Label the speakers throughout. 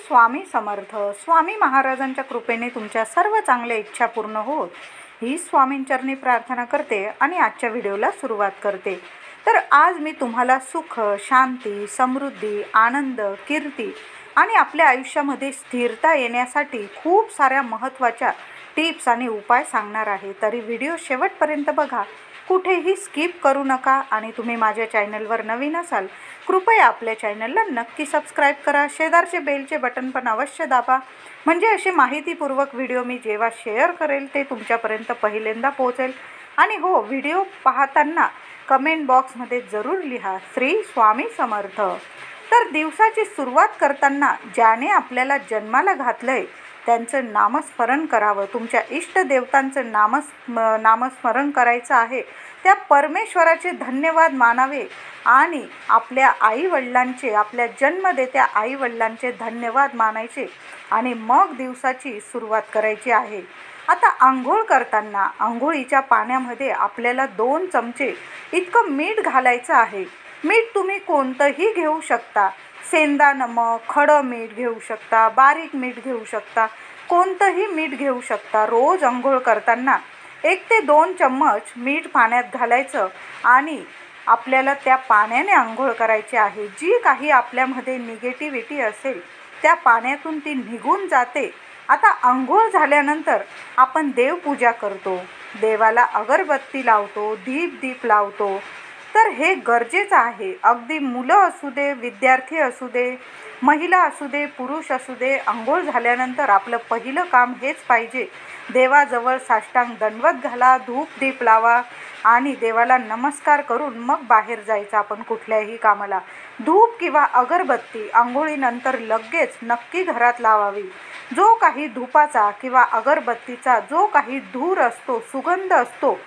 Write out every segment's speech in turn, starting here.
Speaker 1: स्वामी समर्थ। स्वामी महाराजांच्या कृपेने तुमच्या सर्व चांगल्या इच्छा पूर्ण होत ही स्वामींचरणी प्रार्थना करते आणि आजच्या व्हिडिओला सुरुवात करते। तर आज मी तुम्हाला सुख, शांती, समृद्धी, आनंद, कीर्ती आणि आपल्या आयुष्यामध्ये स्थिरता येण्यासाठी खूप साऱ्या महत्त्वाच्या टिप्स आणि उपाय सांगणार आहे। तरी व्हिडिओ शेवटपर्यंत बघा, कुठेही स्किप करू नका। आणि तुम्ही माझ्या चॅनलवर नवीन असाल कृपया आपल्या चॅनलला नक्की सबस्क्राईब करा। शेजारचे बेलचे बटन पण अवश्य दाबा, म्हणजे असे माहितीपूर्वक व्हिडिओ मी जेव्हा शेअर करेल ते तुमच्यापर्यंत पहिल्यांदा पोहोचेल। आणि हो, व्हिडिओ पाहताना कमेंट बॉक्समध्ये जरूर लिहा श्री स्वामी समर्थ। तर दिवसाची सुरुवात करताना ज्याने आपल्याला जन्माला घातलंय त्यांचं नामस्मरण करावं। तुमच्या इष्टदेवतांचं नामस्मरण करायचं आहे। त्या परमेश्वराचे धन्यवाद मानावे आणि आपल्या आईवडिलांचे, आपल्या जन्मदेत्या आईवडिलांचे धन्यवाद मानायचे आणि मग दिवसाची सुरुवात करायची आहे। आता आंघोळ करताना आंघोळीच्या पाण्यामध्ये आपल्याला 2 चमचे इतकं मीठ घालायचं आहे। मीठ तुम्ही कोणतंही घेऊ शकता, सेंदा नमक, खडं मीठ घेऊ शकता, बारीक मीठ घेऊ शकता, कोणतंही मीठ घेऊ शकता। रोज आंघोळ करताना 1 ते 2 चम्मच मीठ पाण्यात घालायचं आणि आपल्याला त्या पाण्याने आंघोळ करायची आहे। जी काही आपल्यामध्ये निगेटिव्हिटी असेल त्या पाण्यातून ती निघून जाते। आता आंघोळ झाल्यानंतर आपण देवपूजा करतो, देवाला अगरबत्ती लावतो, दीप लावतो। तर हे गरजेचं आहे। अगदी मुलं असू दे, विद्यार्थी असू दे, महिला असू दे, पुरुष असू दे, आंघोळ झाल्यानंतर आपलं पहिलं काम हेच पाहिजे, देवाजवळ साष्टांग दंडवत घाला, दीप लावा आणि देवाला नमस्कार करून मग बाहेर जायचं आपण कुठल्याही कामाला। धूप किंवा अगरबत्ती आंघोळीनंतर लगेच नक्की घरात लावावी। जो काही धूपाचा किंवा अगरबत्तीचा जो काही धूर असतो, सुगंध असतो,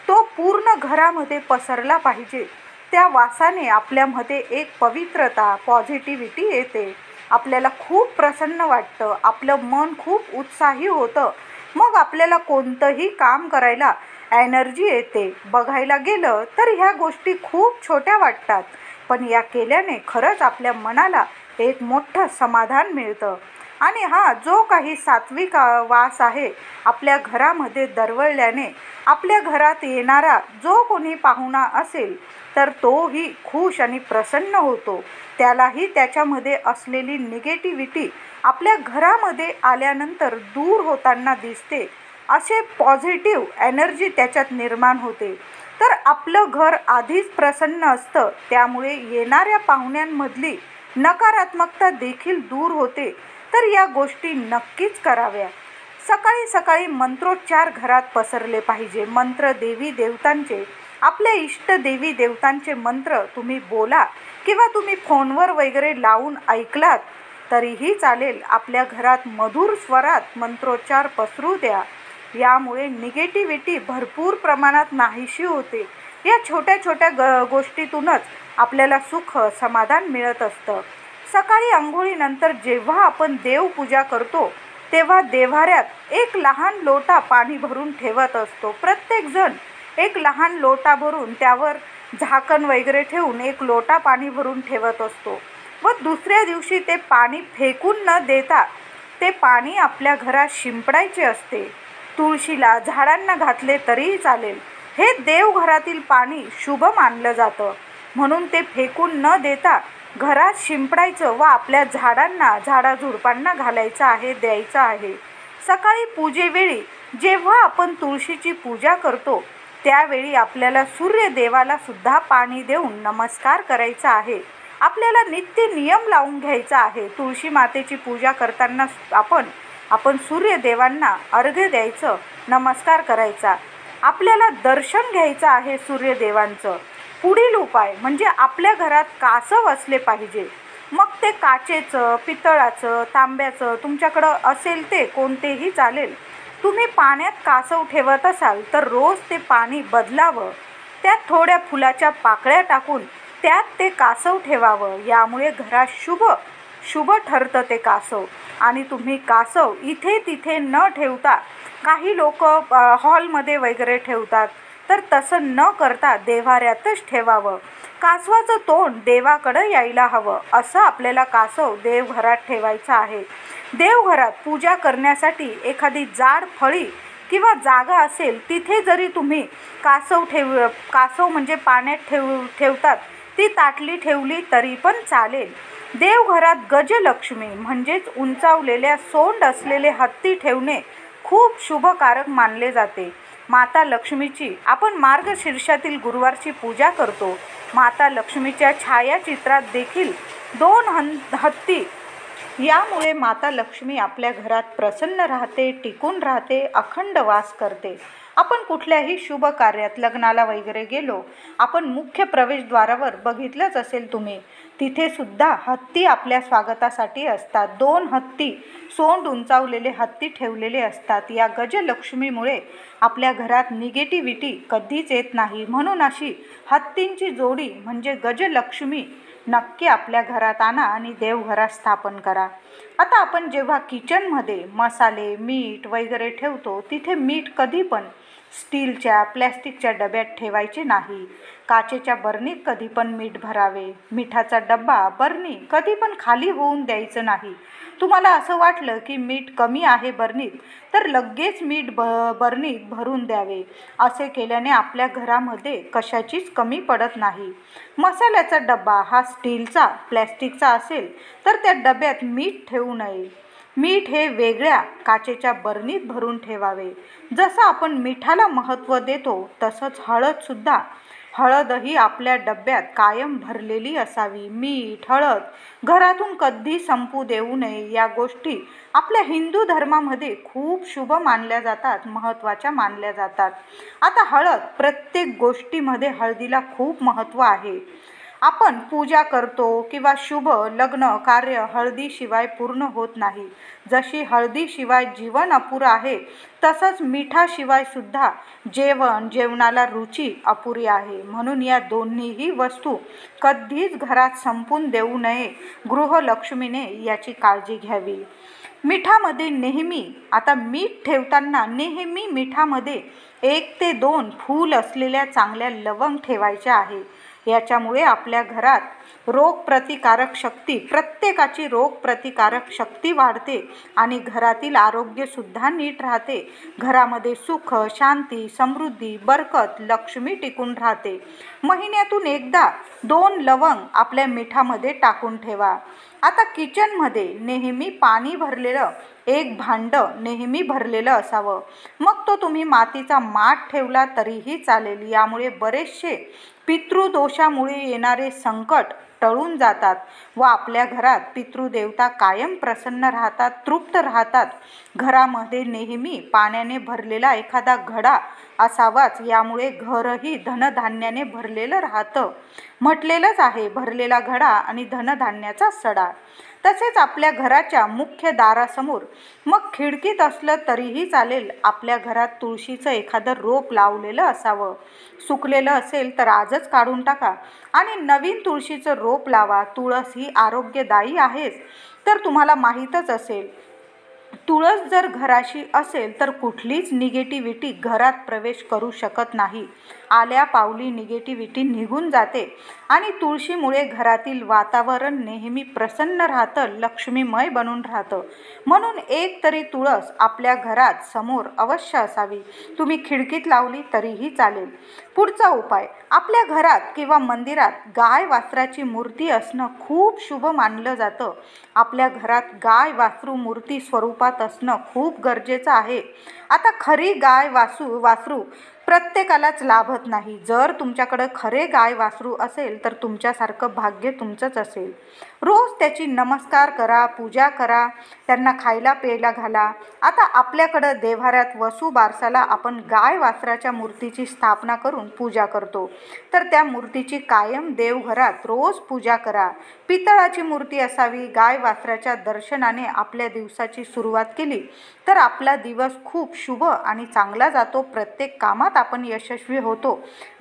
Speaker 1: तो पूर्ण घरामध्ये पसरला पाहिजे। त्या वासाने आपल्यामध्ये एक पवित्रता, पॉझिटिव्हिटी येते, आपल्याला खूप प्रसन्न वाटतं, आपलं मन खूप उत्साही होतं। मग आपल्याला कोणतंही काम करायला एनर्जी येते। बघायला गेलं तर ह्या गोष्टी खूप छोट्या वाटतात, पण या केल्याने खरंच आपल्या मनाला एक मोठं समाधान मिळतं। आणि जो काही सात्विक वास आहे आपल्या घरामध्ये दरवळल्याने आपल्या घरात येणारा जो कोणी पाहुणा असेल तर तोही खुश आणि प्रसन्न होतो। त्यालाही त्याच्यामध्ये असलेली निगेटिव्हिटी आपल्या घरामध्ये आल्यानंतर दूर होताना दिसते, असे पॉझिटिव्ह एनर्जी त्याच्यात निर्माण होते। तर आपलं घर आधीच प्रसन्न असतं, त्यामुळे येणाऱ्या पाहुण्यांमधली नकारात्मकता देखील दूर होते। तर या गोष्टी नक्कीच कराव्या। सकाळी सकाळी मंत्रोच्चार घरात पसरले पाहिजे। मंत्र देवी देवतांचे, आपल्या इष्ट देवी देवतांचे मंत्र तुम्ही बोला किंवा तुम्ही फोनवर वगैरे लावून ऐकलात तरीही चालेल। आपल्या घरात मधुर स्वरात मंत्रोच्चार पसरू द्या, यामुळे निगेटिव्हिटी भरपूर प्रमाणात नाहीशी होते। या छोट्या छोट्या गोष्टीतूनच आपल्याला सुख, समाधान मिळत असतं। सकाळी आंघोळीनंतर जेव्हा आपण देवपूजा करतो तेव्हा देव्हाऱ्यात एक लहान लोटा पाणी भरून ठेवत असतो। प्रत्येकजण एक लहान लोटा भरून त्यावर झाकण वगैरे ठेवून एक लोटा पाणी भरून ठेवत असतो व दुसऱ्या दिवशी ते पाणी फेकून न देता ते पाणी आपल्या घरात शिंपडायचे असते। तुळशीला, झाडांना घातले तरीही चालेल। हे देवघरातील पाणी शुभ मानलं जातं, म्हणून ते फेकून न देता घरात शिंपडायचं व आपल्या झाडांना, झाडाझुडपांना घालायचं आहे, द्यायचं आहे। सकाळी पूजेवेळी जेव्हा आपण तुळशीची पूजा करतो त्यावेळी आपल्याला सूर्यदेवाला सुद्धा पाणी देऊन नमस्कार करायचा आहे। आपल्याला नित्य नियम लावून घ्यायचा आहे। तुळशी मातेची पूजा करताना आपण सूर्यदेवांना अर्घ्य द्यायचं, नमस्कार करायचा, आपल्याला दर्शन घ्यायचं आहे सूर्यदेवांचं। पुढील उपाय म्हणजे आपल्या घरात कासव असले पाहिजे। मग ते काचेचं, पितळाचं, तांब्याचं, तुमच्याकडं असेल ते कोणतेही चालेल। तुम्ही पाण्यात कासव ठेवत असाल तर रोज ते पाणी बदलावं, त्यात थोड्या फुलाच्या पाकळ्या टाकून त्यात ते कासव ठेवावं। यामुळे घरात शुभ ठरतं ते कासव। आणि तुम्ही कासव इथे तिथे न ठेवता, काही लोक हॉलमध्ये वगैरे ठेवतात, तर तसं न करता देव्हाऱ्यातच ठेवावं. कासवाचं तोंड देवाकडं यायला हवं, असं आपल्याला कासव देवघरात ठेवायचं आहे. देवघरात पूजा करण्यासाठी एखादी जाड फळी किंवा जागा असेल तिथे जरी तुम्ही कासव म्हणजे पाण्यात ठेवतात ती ताटली ठेवली तरी पण चालेल. देवघरात गजलक्ष्मी म्हणजेच उंचावलेल्या सोंड असलेले हत्ती ठेवणे खूप शुभकारक मानले जाते. माता लक्ष्मीची आपण मार्गशीर्षातील गुरुवारची पूजा करतो. माता लक्ष्मीच्या छायाचित्रात देखील 2 हत्ती, यामुळे माता लक्ष्मी आपल्या घरात प्रसन्न राहते, टिकून राहते, अखंड वास करते. आपण कुठल्याही शुभ कार्यात लग्नाला वगैरे गेलो, आपण मुख्य प्रवेशद्वारावर बघितलंच असेल तुम्ही, तिथे सुद्धा हत्ती आपल्या स्वागतासाठी असतात. 2 हत्ती, सोंड उंचावलेले हत्ती ठेवलेले असतात. या गजलक्ष्मीमुळे आपल्या घरात निगेटिव्हिटी कधीच येत नाही. म्हणून अशी हत्तींची जोडी म्हणजे गजलक्ष्मी नक्की आपल्या घरात आणा आणि देवघरात स्थापन करा. आता आपण जेव्हा किचनमध्ये मसाले, मीठ वगैरे ठेवतो, तिथे मीठ कधी पण स्टीलच्या, प्लॅस्टिकच्या डब्यात ठेवायचे नाही. काचेच्या बरणीत कधी पण मीठ भरावे. मिठाचा डब्बा, बरणी कधी पण खाली होऊन द्यायचं नाही. तुम्हाला असं वाटलं की मीठ कमी आहे बरणीत, तर लगेच मीठ बरणीत भरून द्यावे. असे केल्याने आपल्या घरामध्ये कशाचीच कमी पडत नाही. मसाल्याचा डब्बा हा स्टीलचा, प्लॅस्टिकचा असेल तर त्या डब्यात मीठ ठेवू नये. मीठ हे वेगळ्या काचेच्या बरणीत भरून ठेवावे. जसं आपण मिठाला महत्त्व देतो तसंच हळदसुद्धा, हळदही आपल्या डब्यात कायम भरलेली असावी. मीठ, हळद घरातून कधी संपू देऊ नये. या गोष्टी आपल्या हिंदू धर्मामध्ये खूप शुभ मानल्या जातात, महत्त्वाच्या मानल्या जातात. आता हळद, प्रत्येक गोष्टीमध्ये हळदीला खूप महत्त्व आहे. आपण पूजा करतो किंवा शुभ लग्न कार्य हळदीशिवाय पूर्ण होत नाही. जशी हळदीशिवाय जीवन अपुरं आहे, तसंच मिठाशिवाय सुद्धा जेवणाला रुची अपुरी आहे. म्हणून या दोन्हीही वस्तू कधीच घरात संपून देऊ नये. गृहलक्ष्मीने याची काळजी घ्यावी. मिठामध्ये नेहमी, आता मीठ ठेवताना नेहमी मिठामध्ये 1 ते 2 फूल असलेल्या चांगल्या लवंग ठेवायच्या आहे. याच्यामुळे आपल्या घरात रोगप्रतिकारक शक्ती, प्रत्येकाची रोगप्रतिकारक शक्ती वाढते आणि घरातील आरोग्यसुद्धा नीट राहते. घरामध्ये सुख, शांती, समृद्धी, बरकत, लक्ष्मी टिकून राहते. महिन्यातून एकदा 2 लवंग आपल्या मिठामध्ये टाकून ठेवा. आता किचनमध्ये नेहमी पाणी भरलेलं एक भांडं नेहमी भरलेलं असावं. मग तो तुम्ही मातीचा माठ ठेवला तरीही चालेल. यामुळे बरेचसे पितृदोषामुळे येणारे संकट टळून जातात व आपल्या घरात पितृदेवता कायम प्रसन्न राहतात, तृप्त राहतात. घरामध्ये नेहमी पाण्याने भरलेला एखादा घडा असावाच. यामुळे घरही धनधान्याने भरलेलं राहतं. म्हटलेलंच आहे, भरलेला घडा आणि धनधान्याचा सडा. तसेच आपल्या घराच्या मुख्य दारासमोर, मग खिडकीत असलं तरीही चालेल, आपल्या घरात तुळशीचं एखादं रोप लावलेलं असावं. सुकलेलं असेल तर आजच काढून टाका आणि नवीन तुळशीचं रोप लावा. तुळस ही आरोग्यदायी आहेच, तर तुम्हाला माहीतच असेल, तुळस जर घराशी असेल तर कुठलीच निगेटिव्हिटी घरात प्रवेश करू शकत नाही. आल्या पावली निगेटिव्हिटी निघून जाते आणि तुळशीमुळे घरातील वातावरण नेहमी प्रसन्न राहतं, लक्ष्मीमय बनून राहतं. म्हणून एक तरी तुळस आपल्या घरात समोर अवश्य असावी. तुम्ही खिडकीत लावली तरीही चालेल. पुढचा उपाय, आपल्या घरात किंवा मंदिरात गाय वासराची मूर्ती असणं खूप शुभ मानलं जातं. आपल्या घरात गाय वासरू मूर्ती स्वरूपात असणं खूप गरजेचं आहे. आता खरी गाय वासरू प्रत्येकालाच लाभत नाही. जर तुमच्याकडं खरे गाय वासरू असेल तर तुमच्यासारखं भाग्य तुमचंच असेल. रोज त्याची नमस्कार करा, पूजा करा, त्यांना खायला प्यायला घाला. आता आपल्याकडं देव्हाऱ्यात वसू बारसाला आपण गाय वासराच्या मूर्तीची स्थापना करून पूजा करतो, तर त्या मूर्तीची कायम देवघरात रोज पूजा करा. पितळाची मूर्ती असावी. गाय वासराच्या दर्शनाने आपल्या दिवसाची सुरुवात केली तर आपला दिवस खूप शुभ आणि चांगला जातो. प्रत्येक कामात आपण यशस्वी होतो.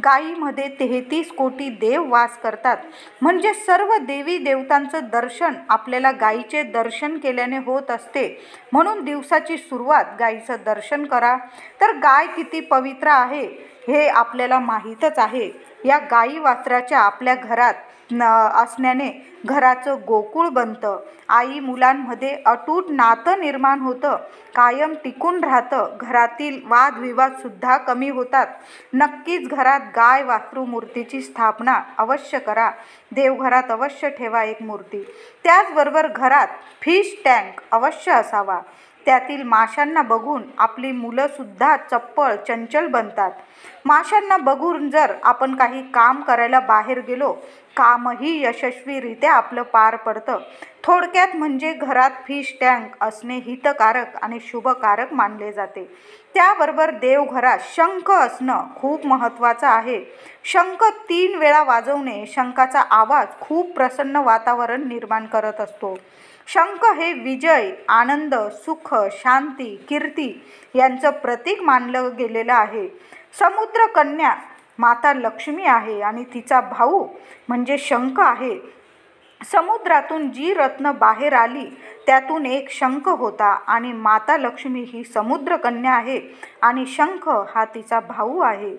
Speaker 1: गायीमध्ये 33 कोटी देव वास करतात, म्हणजे सर्व देवी देवतांचं दर्शन आपल्याला गायीचे दर्शन केल्याने होत असते. म्हणून दिवसाची सुरुवात गायीचं दर्शन करा. तर गाय किती पवित्र आहे हे आपल्याला माहीतच आहे. या गाई वासराच्या आपल्या घरात असण्याने घराचं गोकुळ बनतं. आई मुलांमध्ये अतूट नातं निर्माण होतं, कायम टिकून राहतं. घरातील वादविवादसुद्धा कमी होतात. नक्कीच घरात गाय वासरू मूर्तीची स्थापना अवश्य करा. देवघरात अवश्य ठेवा एक मूर्ती. त्याचबरोबर घरात फिश टँक अवश्य असावा. त्यातील माशांना बघून आपली मुलंसुद्धा चप्पळ चंचल बनतात. माशांना बघून जर आपण काही काम करायला बाहेर गेलो, कामही यशस्वीरित्या आपलं पार पडतं. थोडक्यात म्हणजे घरात फिश टँक असणे हितकारक आणि शुभकारक मानले जाते. त्याबरोबर देवघरात शंख असणं खूप महत्त्वाचं आहे. शंख 3 वेळा वाजवणे, शंखाचा आवाज खूप प्रसन्न वातावरण निर्माण करत असतो. शंख हे विजय, आनंद, सुख, शांती, कीर्ती यांचं प्रतीक मानलं गेलेलं आहे. समुद्रकन्या माता लक्ष्मी आहे आणि तिचा भाऊ म्हणजे शंख आहे. समुद्रातून जी रत्न बाहेर आली त्यातून एक शंख होता आणि माता लक्ष्मी ही समुद्रकन्या आहे आणि शंख हा तिचा भाऊ आहे.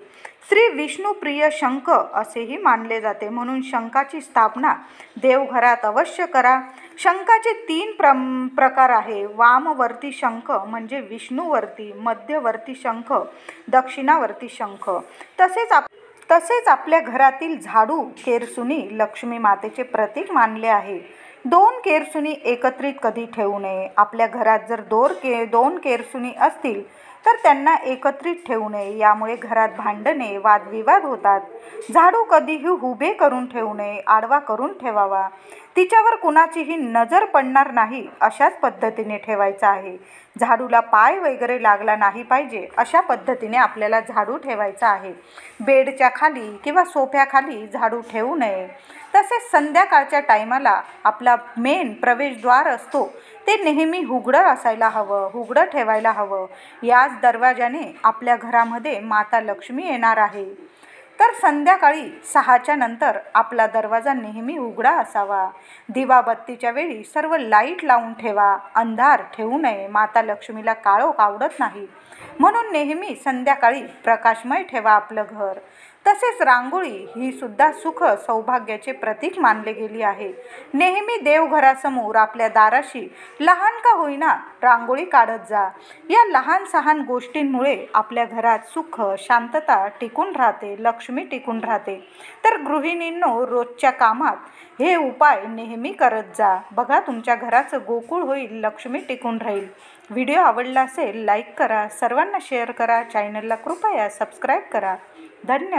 Speaker 1: श्री विष्णुप्रिय शंख असेही मानले जाते. म्हणून शंखाची स्थापना देवघरात अवश्य करा. शंखाचे 3 प्रकार आहे. वामवर्ती शंख म्हणजे विष्णुवर्ती, मध्यवर्ती शंख, दक्षिणावर्ती शंख. तसेच आपल्या घरातील झाडू केरसुणी लक्ष्मी मातेचे प्रतीक मानले आहे. 2 केरसुणी एकत्रित कधी ठेवू नये. आपल्या घरात जर 2 केरसुणी असतील तर त्यांना एकत्रित ठेवू नये. यामुळे घरात भांडणे, वादविवाद होतात. झाडू कधीही उभे करून ठेवू नये, आडवा करून ठेवावा. तिच्यावर कुणाचीही नजर पडणार नाही अशाच पद्धतीने ठेवायचा आहे. झाडूला पाय वगैरे लागला नाही पाहिजे अशा पद्धतीने आपल्याला झाडू ठेवायचा आहे. बेडच्या खाली किंवा सोफ्याखाली झाडू ठेवू नये. तसेच संध्याकाळच्या टायमाला आपला मेन प्रवेशद्वार असतो ते नेहमी उघडं असायला हवं, उघडं ठेवायला हवं. याच दरवाजाने आपल्या घरामध्ये माता लक्ष्मी येणार आहे. तर संध्याकाळी 6च्या नंतर आपला दरवाजा नेहमी उघडा असावा. दिवाबत्तीच्या वेळी सर्व लाईट लावून ठेवा, अंधार ठेवू नये. माता लक्ष्मीला काळोख आवडत नाही, म्हणून नेहमी संध्याकाळी प्रकाशमय ठेवा आपलं घर. तसेच रांगोळी ही सुद्धा सुख सौभाग्याचे प्रतीक मानले गेली आहे. नेहमी देवघरासमोर आपल्या दाराशी लहान का होईना रांगोळी काढत जा. या लहान सहान गोष्टींमुळे आपल्या घरात सुख, शांतता टिकून राहते, लक्ष्मी टिकून राहते. तर गृहिणींनो, रोजच्या कामात हे उपाय नेहमी करत जा. बघा, तुमच्या घराचं गोकुळ होईल, लक्ष्मी टिकून राहील. व्हिडिओ आवडला असेल लाईक करा, सर्वांना शेअर करा, चॅनलला कृपया सबस्क्राईब करा. धन्यवाद.